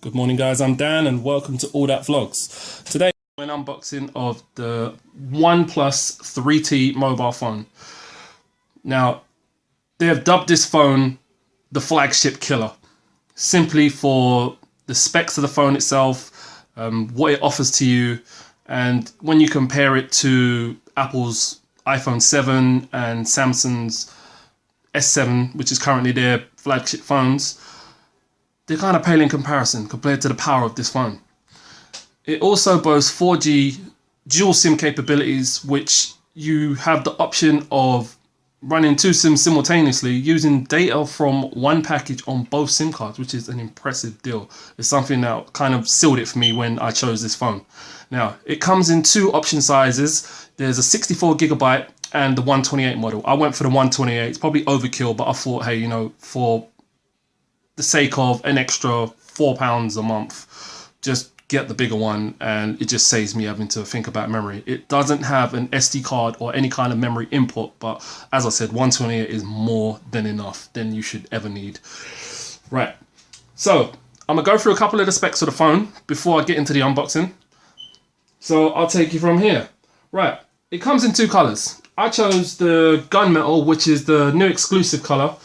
Good morning guys, I'm Dan and welcome to All That Vlogs. Today I'm an unboxing of the OnePlus 3T mobile phone. Now, they have dubbed this phone the flagship killer, simply for the specs of the phone itself, what it offers to you, and when you compare it to Apple's iPhone 7 and Samsung's S7, which is currently their flagship phones, they're kind of pale in comparison compared to the power of this phone. It also boasts 4G dual SIM capabilities, which you have the option of running two SIMs simultaneously using data from one package on both SIM cards, which is an impressive deal. It's something that kind of sealed it for me when I chose this phone. Now, it comes in two option sizes. There's a 64GB and the 128 model. I went for the 128. It's probably overkill, but I thought, hey, for the sake of an extra £4 a month, just get the bigger one, and it just saves me having to think about memory. It doesn't have an SD card or any kind of memory input, but as I said, 128 is more than enough than you should ever need. Right, so I'm gonna go through a couple of the specs of the phone before I get into the unboxing. So I'll take you from here. Right, it comes in two colors. I chose the gunmetal, which is the new exclusive color,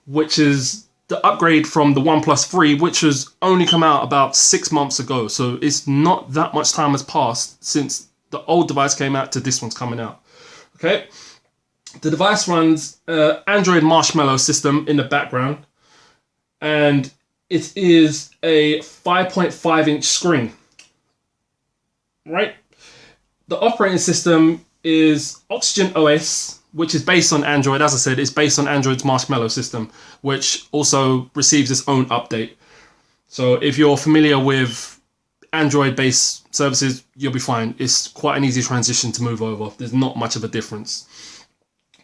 which is the upgrade from the OnePlus 3, which has only come out about 6 months ago. So it's not that much time has passed since the old device came out to this one's coming out. Okay, the device runs Android Marshmallow system in the background, and it is a 5.5-inch screen. Right, the operating system is Oxygen OS, which is based on Android. As I said, it's based on Android's Marshmallow system, which also receives its own update. So if you're familiar with Android-based services, you'll be fine. It's quite an easy transition to move over. There's not much of a difference.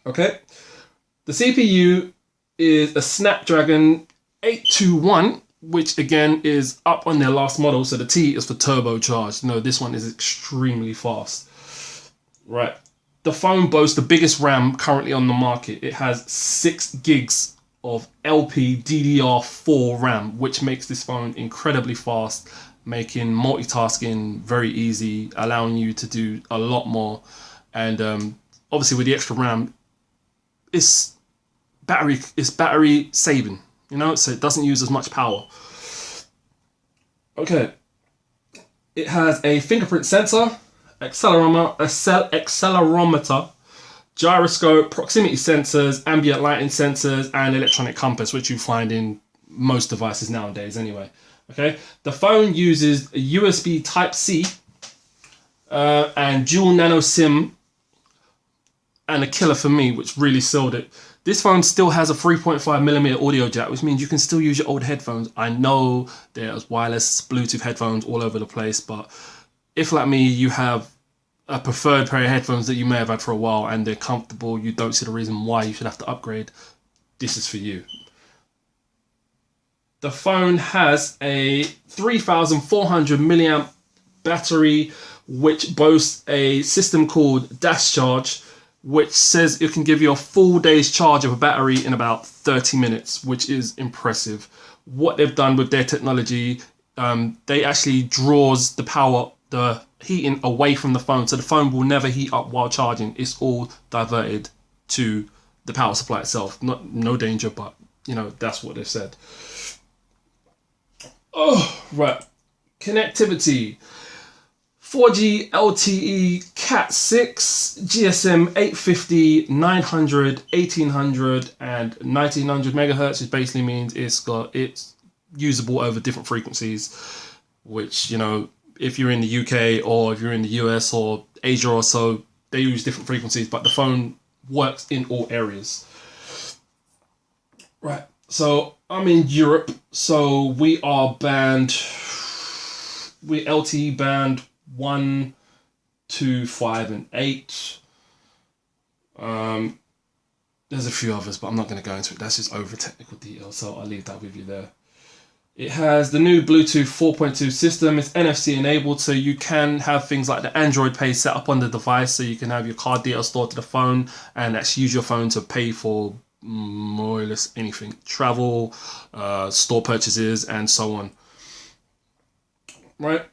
Okay, the CPU is a Snapdragon 821, which again is up on their last model. So the T is for turbocharged. No, this one is extremely fast. Right. The phone boasts the biggest RAM currently on the market. It has 6 gigs of LPDDR4 RAM, which makes this phone incredibly fast, making multitasking very easy, allowing you to do a lot more. And obviously with the extra RAM, it's battery saving, so it doesn't use as much power. Okay, it has a fingerprint sensor, accelerometer, gyroscope, proximity sensors, ambient lighting sensors, and electronic compass, which you find in most devices nowadays anyway. Okay, the phone uses a USB Type-C and dual nano SIM, and a killer for me, which really sold it. This phone still has a 3.5mm audio jack, which means you can still use your old headphones. I know there's wireless Bluetooth headphones all over the place, but if, like me, you have a preferred pair of headphones that you may have had for a while and they're comfortable, you don't see the reason why you should have to upgrade, this is for you. The phone has a 3,400 milliamp battery, which boasts a system called Dash Charge, which says it can give you a full day's charge of a battery in about 30 minutes, which is impressive. What they've done with their technology, they actually draws the power, the heating away from the phone, so the phone will never heat up while charging. It's all diverted to the power supply itself. No danger, but that's what they've said. Oh, right, connectivity: 4G LTE Cat 6, GSM 850, 900, 1800, and 1900 megahertz, which basically means it's usable over different frequencies, which if you're in the UK or if you're in the US or Asia or so, they use different frequencies, but the phone works in all areas. Right, so I'm in Europe, so we are LTE band 1, 2, 5, and 8. There's a few others, but I'm not going to go into it. That's just over technical detail, so I'll leave that with you there. It has the new Bluetooth 4.2 system. It's NFC enabled, so you can have things like the Android Pay set up on the device, so you can have your card details stored to the phone and actually use your phone to pay for more or less anything. Travel, store purchases, and so on. right?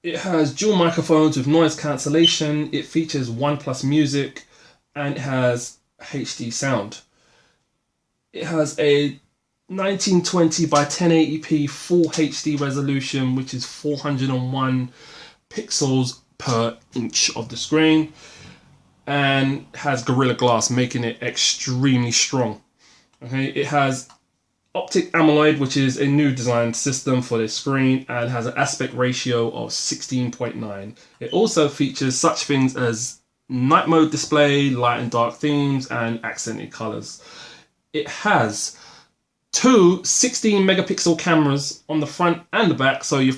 It has dual microphones with noise cancellation. It features OnePlus Music, and it has HD sound. It has a 1920 by 1080p full HD resolution, which is 401 pixels per inch of the screen, and has Gorilla Glass, making it extremely strong. Okay, it has optic AMOLED, which is a new design system for this screen, and has an aspect ratio of 16.9. It also features such things as night mode display, light and dark themes, and accented colors. It has two 16 megapixel cameras on the front and the back, so your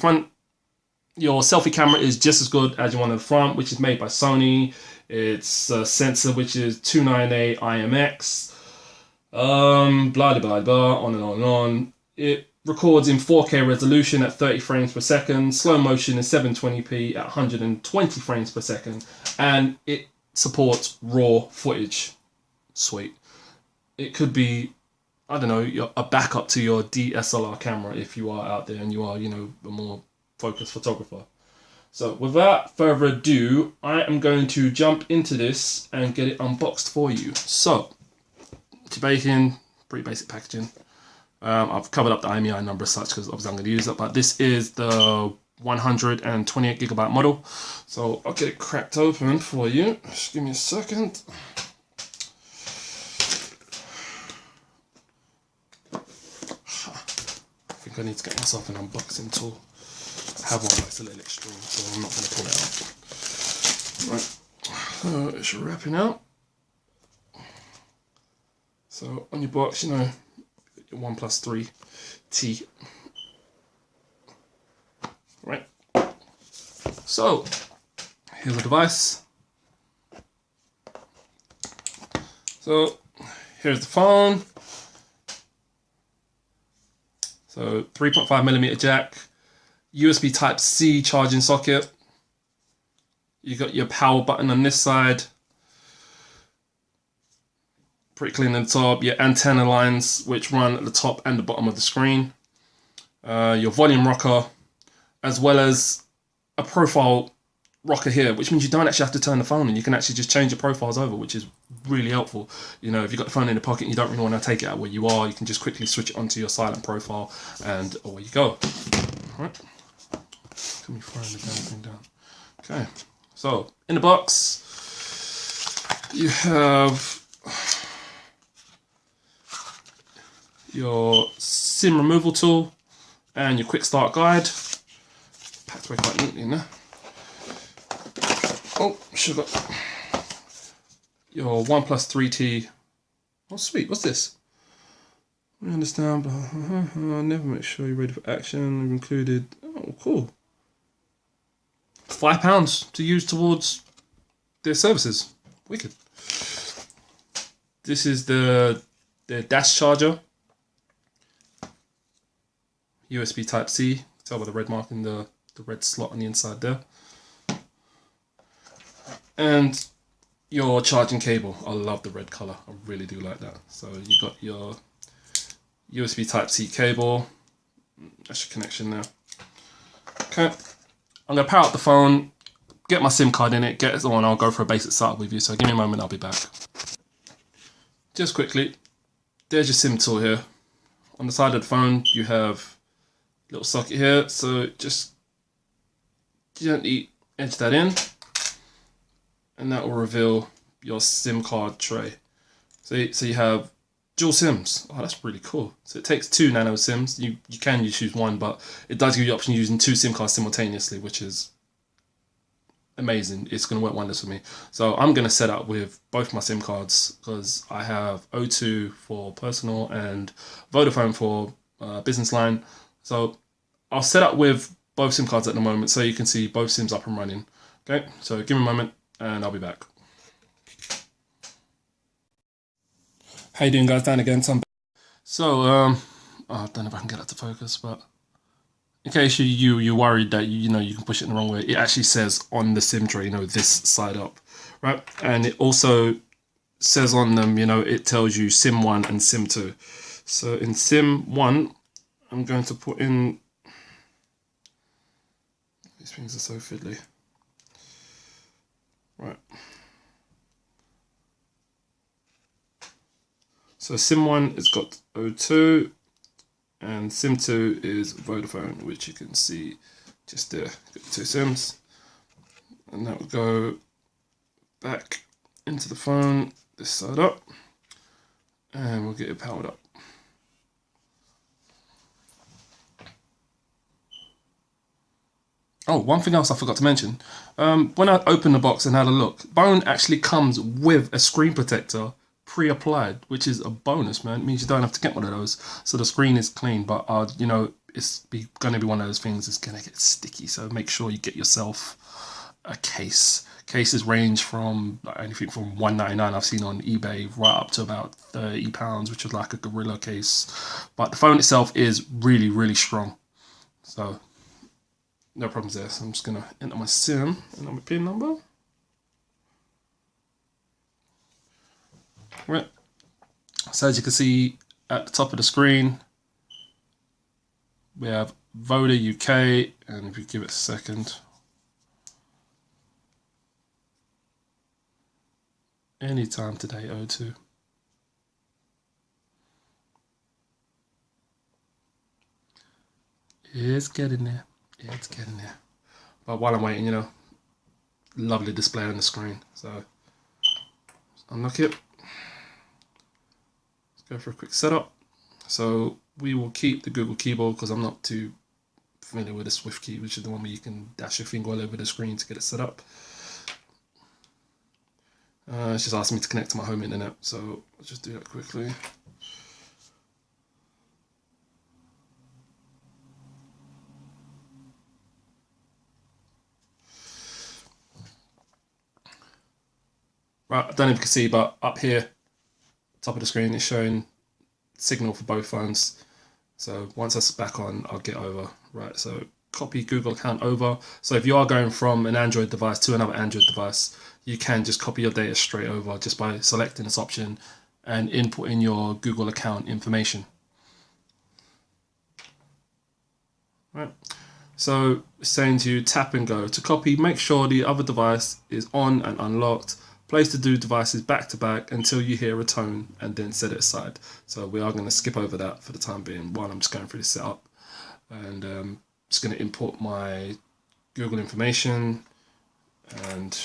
selfie camera is just as good as your one in the front, which is made by Sony. It's a sensor which is 298 IMX. Blah blah blah blah, on and on and on. It records in 4K resolution at 30 frames per second, slow motion in 720p at 120 frames per second, and it supports RAW footage. Sweet. It could be, I don't know, a backup to your DSLR camera if you are out there and you are, you know, a more focused photographer. So without further ado, I am going to jump into this and get it unboxed for you. So, Jamaican, pretty basic packaging. I've covered up the IMEI number as such because obviously I'm going to use it, but this is the 128 gigabyte model. So I'll get it cracked open for you. Just give me a second. I think I need to get myself an unboxing tool. I have one, but it's a little extreme, so I'm not going to pull it out. Right, so it's wrapping out. So on your box, you know, your OnePlus 3T. Right. So here's the device. So here's the phone. So 3.5mm jack, USB Type-C charging socket. You got your power button on this side. Pretty clean at the top. Your antenna lines, which run at the top and the bottom of the screen. Your volume rocker, as well as a profile rocker here, which means you don't actually have to turn the phone and you can actually just change your profiles over, which is really helpful. You know, if you've got the phone in the pocket and you don't really want to take it out where you are, you can just quickly switch it onto your silent profile and away you go. Alright. Let me throw the damn thing down. Okay. So, in the box, you have your SIM removal tool and your quick start guide. Packed away quite neatly in there. Oh, sugar. Your OnePlus 3T. Oh, sweet. What's this? I understand, but never make sure you're ready for action. We've included. Oh, cool. £5 to use towards their services. Wicked. This is the dash charger. USB Type-C. Tell by the red mark in the red slot on the inside there. And your charging cable. I love the red color. I really do like that. So you got your USB Type-C cable. That's your connection there. Okay. I'm going to power up the phone, get my SIM card in it, get it on, I'll go for a basic setup with you. So give me a moment, I'll be back. Just quickly, there's your SIM tool here. On the side of the phone, you have a little socket here. So just gently edge that in, and that will reveal your SIM card tray. So you have dual SIMs. Oh, that's really cool. So it takes 2 nano SIMs. You can choose one, but it does give you the option of using 2 SIM cards simultaneously, which is amazing. It's going to work wonders for me. So I'm going to set up with both my SIM cards because I have O2 for personal and Vodafone for business line. So I'll set up with both SIM cards at the moment so you can see both SIMs up and running. Okay, so give me a moment and I'll be back. How you doing, guys? Dan again. So, I don't know if I can get that to focus, but in case you're worried that you can push it in the wrong way, it actually says on the SIM tray, this side up, right? And it also says on them, it tells you SIM 1 and SIM 2. So in SIM 1, I'm going to put in These things are so fiddly. Right. So SIM 1 has got O2 and SIM 2 is Vodafone, which you can see just there. Got 2 SIMs. And that will go back into the phone, this side up, and we'll get it powered up. Oh, one thing else I forgot to mention. When I opened the box and had a look, phone actually comes with a screen protector pre-applied, which is a bonus, man. It means you don't have to get one of those. So the screen is clean, but you know, it's going to be one of those things that's going to get sticky. So make sure you get yourself a case. Cases range from anything from $1.99 I've seen on eBay right up to about £30, which is like a Gorilla case. But the phone itself is really, really strong. So no problems there. So I'm just going to enter my SIM and my PIN number. Right. So as you can see at the top of the screen, we have Voda UK, and if you give it a second, anytime today, O2. It's getting there. Yeah, it's getting there. But while I'm waiting, you know, lovely display on the screen. So unlock it. Let's go for a quick setup. So we will keep the Google keyboard because I'm not too familiar with the Swift key, which is the one where you can dash your finger all over the screen to get it set up. It's just asking me to connect to my home internet, so I'll just do that quickly. Right, I don't know if you can see, but up here, top of the screen, it's showing signal for both phones. So once that's back on, I'll get over. Right, so copy Google account over. So if you are going from an Android device to another Android device, you can just copy your data straight over just by selecting this option and inputting your Google account information. Right. So it's saying to you, tap and go. To copy, make sure the other device is on and unlocked. Place the two devices back to back until you hear a tone and then set it aside. So we are going to skip over that for the time being while I'm just going through the setup. And just going to import my Google information. And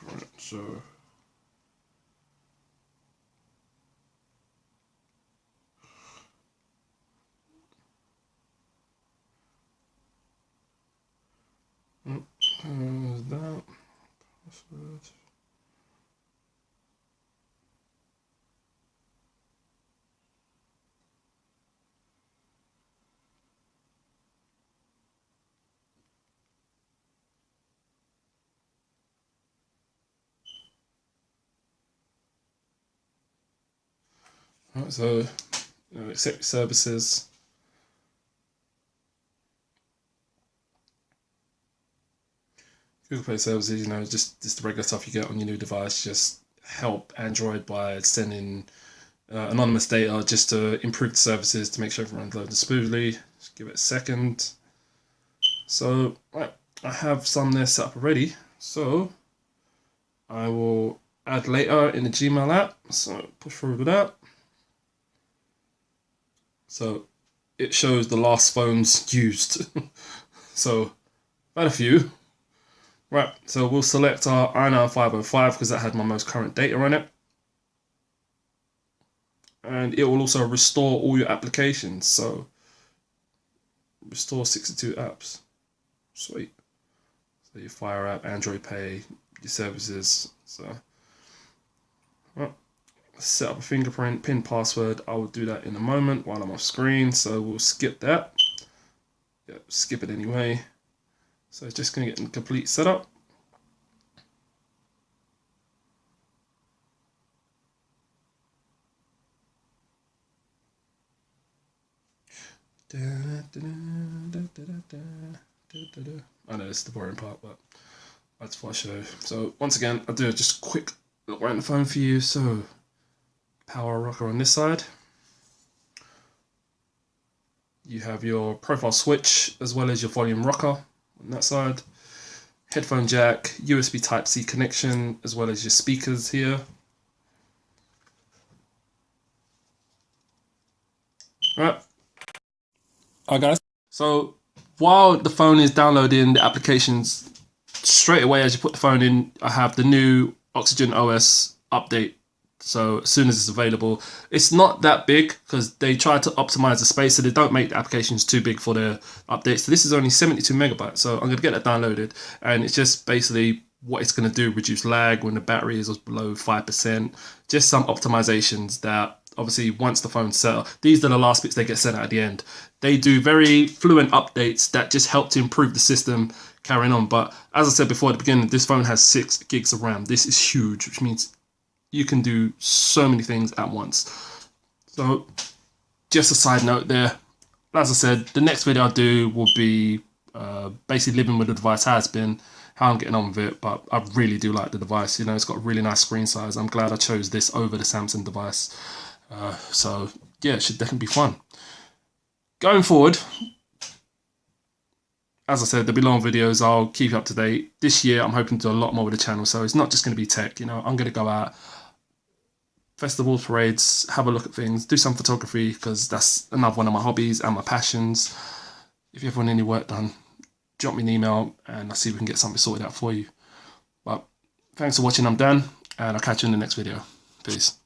right, so that password. Right, so accept services. Google Play services, you know, just the regular stuff you get on your new device. Just help Android by sending anonymous data just to improve the services to make sure everything runs loading smoothly. Just give it a second. So, right, I have some there set up already. So I will add later in the Gmail app. So push forward with that. So it shows the last phones used. So I've had a few. Right, so we'll select our i9505 because that had my most current data on it. And it will also restore all your applications. So restore 62 apps. Sweet. So your Fire app, Android Pay, your services. So right. Set up a fingerprint, pin, password. I will do that in a moment while I'm off screen. So we'll skip that. Yep, skip it anyway. So it's just going to get in complete setup. I know it's the boring part, but that's what I show. So once again, I'll do just a quick look around the phone for you. So power rocker on this side. You have your profile switch as well as your volume rocker on that side. headphone jack, USB Type-C connection, as well as your speakers here. Right. Alright guys, so while the phone is downloading the applications, straight away as you put the phone in, I have the new Oxygen OS update. So as soon as it's available, it's not that big because they try to optimize the space, so they don't make the applications too big for their updates. So this is only 72 megabytes. So I'm going to get that downloaded, and it's just basically what it's going to do: reduce lag when the battery is below 5%. Just some optimizations that obviously once the phone's set up, these are the last bits they get sent out at the end. They do very fluent updates that just help to improve the system carrying on. But as I said before at the beginning, this phone has 6 gigs of RAM. This is huge, which means you can do so many things at once. So just a side note there. As I said, the next video I'll do will be basically living with the device, how it's been, how I'm getting on with it. But I really do like the device. You know, it's got a really nice screen size. I'm glad I chose this over the Samsung device. So yeah, it should definitely be fun. Going forward, as I said, there'll be long videos. I'll keep you up to date. This year, I'm hoping to do a lot more with the channel. So it's not just going to be tech. You know, I'm going to go out, festivals, parades, have a look at things, do some photography, because that's another one of my hobbies and my passions. If you ever want any work done, drop me an email and I'll see if we can get something sorted out for you. But thanks for watching. I'm Dan, and I'll catch you in the next video. Peace.